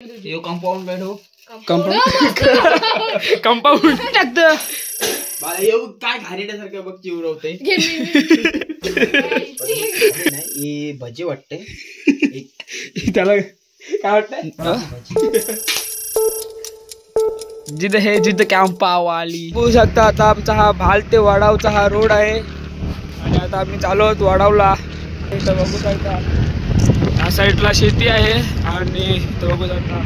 यो compound bed हो compound टाकत बाळा यो काय घाणेरड्यासारखं बघ चिवरवते नाही भजी वाटते त्याला काय वाटतंय जिथं हे जिथं कॅम्पावाली बघू शकता आता आमचा हा भाल ते वडावचा हा रोड आहे आणि आता आम्ही चालू आहोत वडावला. इथं बघू शकता या साईडला शेती आहे आणि इथं बघू शकता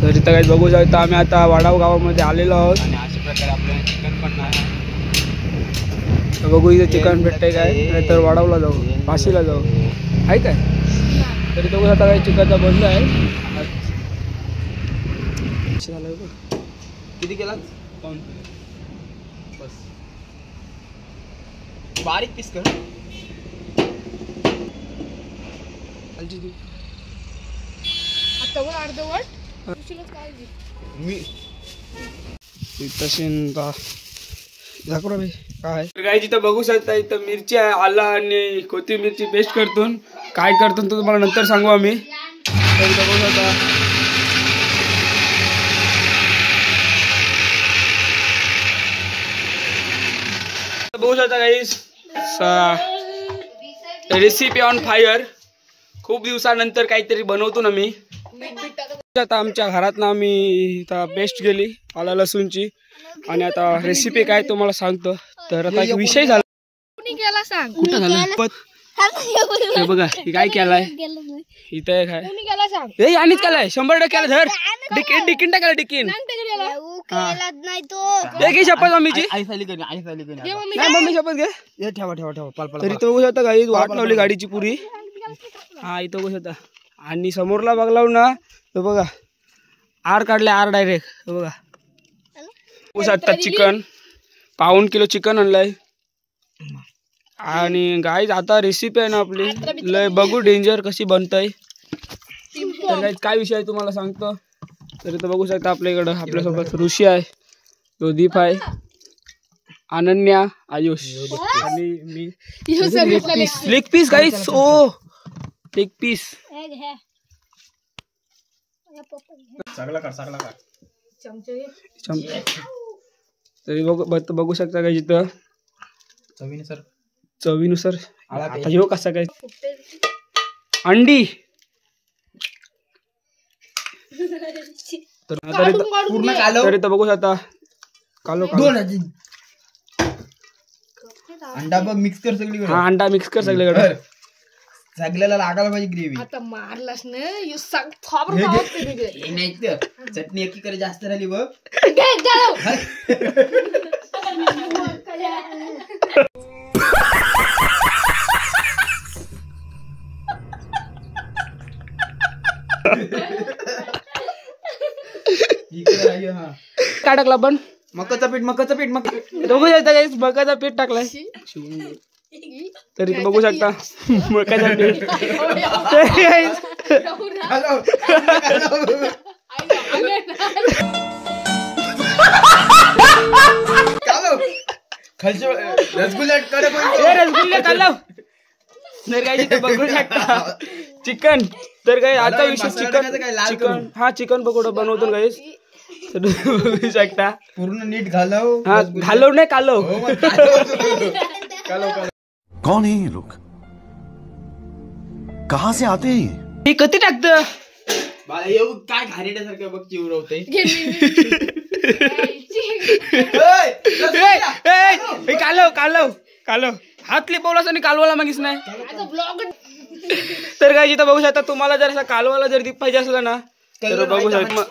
तर इथं काही बघू शकता आम्ही आता वडाव गावामध्ये आलेलो आहोत आणि अशा प्रकारे आपल्याला चिकन पण नाही बघू इथे चिकन भेटतंय काय नाहीतर वडावला जाऊ फाशीला जाऊ आहे काय तरी बघू शकता काही चिकनचा बंद आहे. किती केला बस बारीक पीस कर काय जिथं बघू शकता इथं मिरची आहे आला आणि कोथिंबीरची पेस्ट करतो काय करतो तो तुम्हाला नंतर सांगू आम्ही. बघू शकता बघू शकता गाईस रेसिपी ऑन फायर खूप दिवसानंतर काहीतरी बनवतो ना मी. आता आमच्या घरात ना आम्ही पेस्ट गेली आला लसूणची आणि आता रेसिपी काय तुम्हाला सांगतो. तर आता एक विषय झाला कुठं झाला हे बघा काय केलाय इथे काय आणिच केलाय 100% केलं धर डिकीन टाकायला डिकीन शपथ मम्मीची नाही मम्मी शपथ घे ठेवा ठेवा ठेवा तरी तो बघू शकता गाडी वाट लावली गाडीची पुरी. हा इथं बघू शकता आणि समोरला बघलाव ना तो बघा आर काढले आर डायरेक्ट बघा बघू शकता चिकन 1.5 किलो चिकन आणलंय आणि गाईज आता रेसिपी आहे ना आपली लय बघू डेंजर कशी बनतय. तर गाईज काय विषय आहे तुम्हाला सांगतो. तर इथं बघू शकता आपल्या इकडं आपल्यासोबत ऋषी आहे प्रदीप आहे अनन्या आयुष आणि मी लेग पीस गाईज ओ लेग पीस तरी बघू शकता काय इथं चवीनुसार आता हे कसा काय अंडी पूर्ण तरी तर बघू शकता कालो अंडा बघ मिक्स कर सगळी हा अंडा मिक्स कर सगळीकडे सगळ्याला लागायला पाहिजे ग्रेव्ही. आता मारलास ना चटणी एकीकडे जास्त राहिली बघ काय टाकला पण मकाचं पीठ बघू शकता मकाचा पीठ टाकलाय तरी बघू शकता मकाचा पीठ रसगुल्ले खाल्ला तर काय बघू शकता चिकन तर काय आता विषय चिकन हा चिकन पकोडा बनवतो गाईस तर बघू शकता पूर्ण नीट घालव हा घालव नाही कालव कौन है ये लोग कहां से आते हैं हे कधी टाकत बाळा येऊ काय घाणेरड्यासारखं बघ चिवरवते कालव कालव कालव हातली पावलास आणि कालवाला मागीच नाही. तर काय जिथं बघू शकता तुम्हाला जर असा कालवाला जर दीप पाहिजे असला ना तर बघू शकता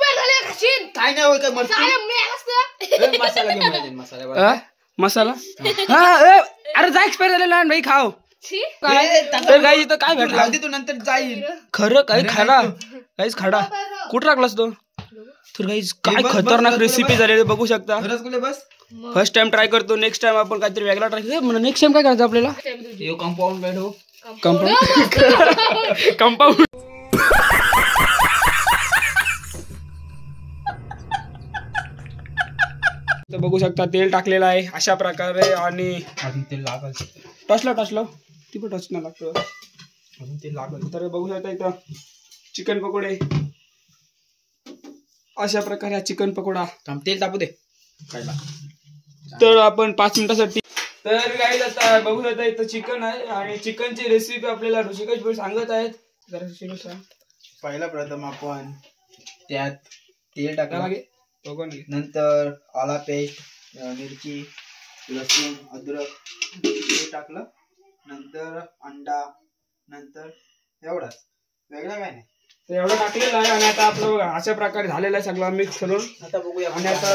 काय नाही होय काय मसाला मसाला हा अरे जा एक्सपायर झालेला भाई खाव तर काय इथं काय भेटला तू नंतर जाईल खरं काही खाडा काहीच खाडा कुठं टाकलास तो तर काही काय खतरनाक रेसिपी झालेली बघू शकता. बस फर्स्ट टाइम ट्राय करतो नेक्स्ट टाइम आपण काहीतरी वेगळा ट्राय करतो. नेक्स्ट टाइम काय करायचं आपल्याला यो कंपाऊंड बेड हो कंपाऊंड बघू शकता तेल टाकलेलं आहे अशा प्रकारे आणि तेल लागल टचला ती पण टच नाही लागतं ते लागल. तर बघू शकता इथं चिकन पकोडे. अशा प्रकारे हा चिकन पकोडा. तेल तापू दे खायला. तर आपण 5 मिनिटासाठी तर काही आता बघू शकता इथं चिकन आहे आणि चिकनची रेसिपी आपल्याला ऋषिकेश भाई सांगत आहेत. जरा ऋषिकेश सांग. पहिला प्रथम आपण त्यात तेल टाकावं. बघून नंतर आला पेस्ट, मिरची, लसूण, अद्रक हे टाकलं. नंतर अंडा, नंतर एवढंच, वेगळं काय नाही. तर एवढं टाकलेलं आहे आणि आता आपलं बघा अशा प्रकारे झालेलं आहे सगळं मिक्स करून. आता बघूया आणि आता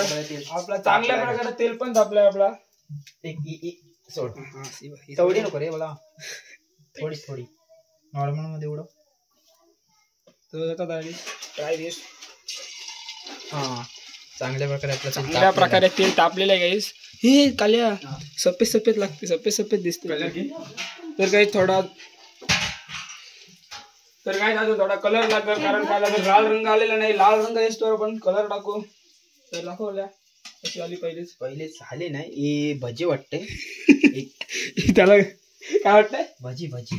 आपला चांगल्या प्रकारे तेल पण तापलंय आपला. सोड तेवढी नको रे मला, थोडी थोडी नॉर्मल मध्ये एवढं. तर आता काय दिस हा चांगल्या प्रकारे आपलं चांगल्या प्रकारे तेल तापलेलं आहे गाईस. हे काल्या सफेद सफेद लागते, सफेद सफेद दिसते. तर काही थोडा अजून थोडा कलर लागेल, कारण काय लागेल लाल रंग आलेला नाही. लाल रंग दिसतो आपण कलर टाकू. तर दाखवल्या कशी आली पहिले झाले नाही हे भजी वाटते. त्याला काय वाटतंय भजी भजी.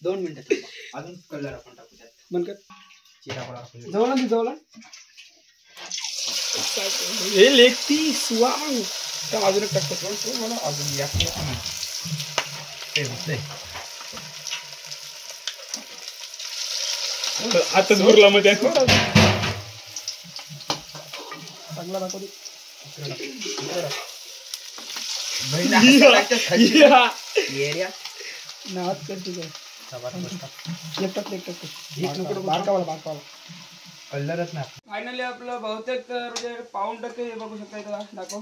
2 मिनिटं अजून कलर आपण टाकू त्यात. बंद कर. चिरा जवळ हे लेग पीस. वाव. तर अजून एक टाकतो मला अजून या आताच भरला मध्ये चांगला दाखवतो. फायनली आपलं बहुतेक तर पाऊण टक्के बघू शकता. इथं दाखव.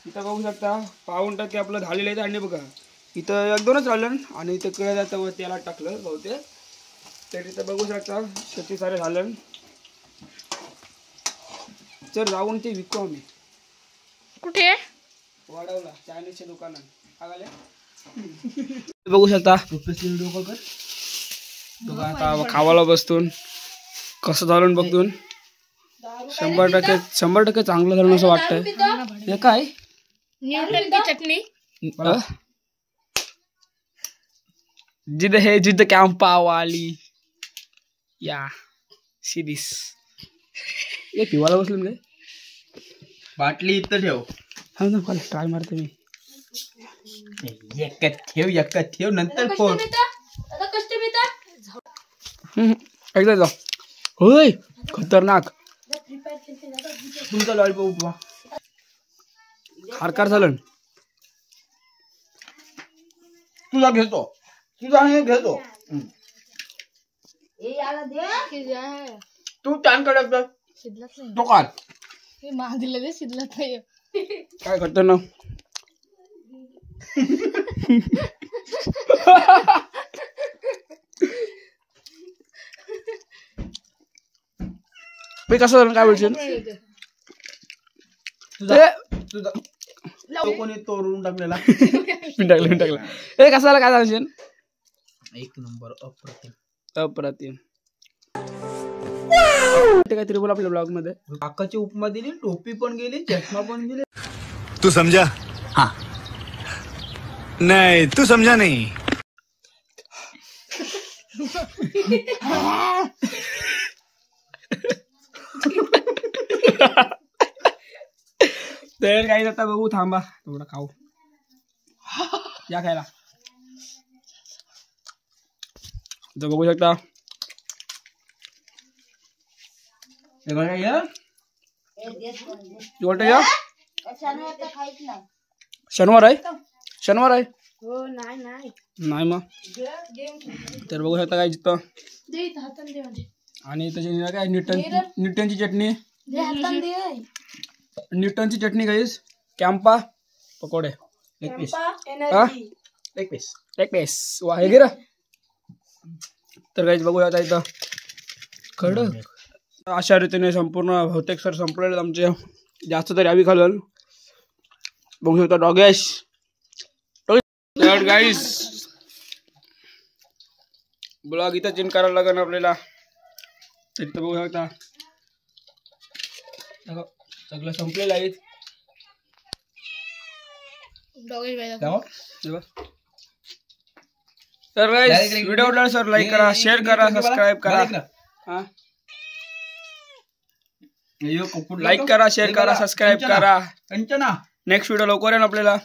इथं बघू शकता पाऊण टक्के आपलं झालेलं आहे. आणि बघा इथं 1-2च राहिलं आणि इथं कळत जातं व त्याला टाकलं बहुतेक. तर इथं बघू शकता किती सारे झालं. तर जाऊन ते विकू आम्ही. कुठे वाढवला चायनीजच्या दुकानात आगाले. बघू शकता व्हिडिओ कॉल कर. आता खावाला बसतून कसं झालं बघतून 100% चांगलं झालं असं वाटतंय. हे काय न्यूटनची चटणी. जिद है जिद कॅम्पा वाली या सिरीज. हे पिवाला बसलं म्हणजे बाटली इथं ठेव. ट्राय मारते मी. एकत ठेव नंतर फोन. एकदा जा. होय खतरनाक. तुमचा लॉलीपॉप खारकार झालं. तुझा घेतो, तुझा हे घेतो. तू टाइम कडक तो काढ. मागलेले शिजलत नाही. काय खतरनाक. कसं झालं काय बोलशील. तुझा तो कोणी तोडून टाकलेला. मी टाकलं. हे कसं झालं काय सांगशील. 1 नंबर अप्रतिम. काहीतरी बोल आपल्या ब्लॉग मध्ये. काकाची उपमा दिली, टोपी पण गेली, चष्मा पण गेली. तू समझा. हाँ नहीं तू समझा नहीं. तर काही आता बघू थांबा थोडं खाऊ. या खायला बघू शकता. शनिवार आहे. नाही मग तर बघू शकता काय जिथं. आणि त्याची काय न्यूटनची चटणी गाईस. कॅम्पा पकोडे एक पीस वा हे गिरा. तर गाईस बघू शकता इथं कडक. अशा रीतीने संपूर्ण बहुतेक सर संपलेले आमचे. जास्त तरी आम्ही खाल्लं. बघू शकता डॉगेश. तर गाईस ब्लॉग इथं चेंज करायला लागेल आपल्याला. तर इथं बघू शकता सगळं संपलेलं आहे. तर गाइस व्हिडिओ आवडला सर लाईक करा, शेअर करा, सबस्क्राईब करा. हा लाईक करा, शेअर करा, सबस्क्राईब करा. कंचना नेक्स्ट व्हिडिओ लवकर येईल आपल्याला.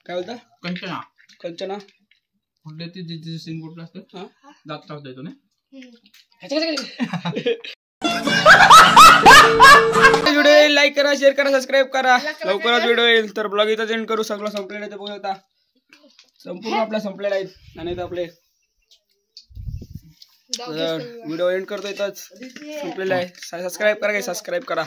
काय बोलता कंचना कंचना कुठले ती सिंग कुठला असतं दात चावता येतो ना. व्हिडिओ लाईक करा, शेअर करा, सबस्क्राईब करा. लवकरच व्हिडिओ येईल. तर ब्लॉग इथं एंड करू. सगळं संपलेलं आहे ते बघू आता. संपूर्ण आपला संपलेला आहे आणि आपले व्हिडिओ एंड करतो इथंच संपलेला आहे. सबस्क्राईब करा, सबस्क्राईब करा.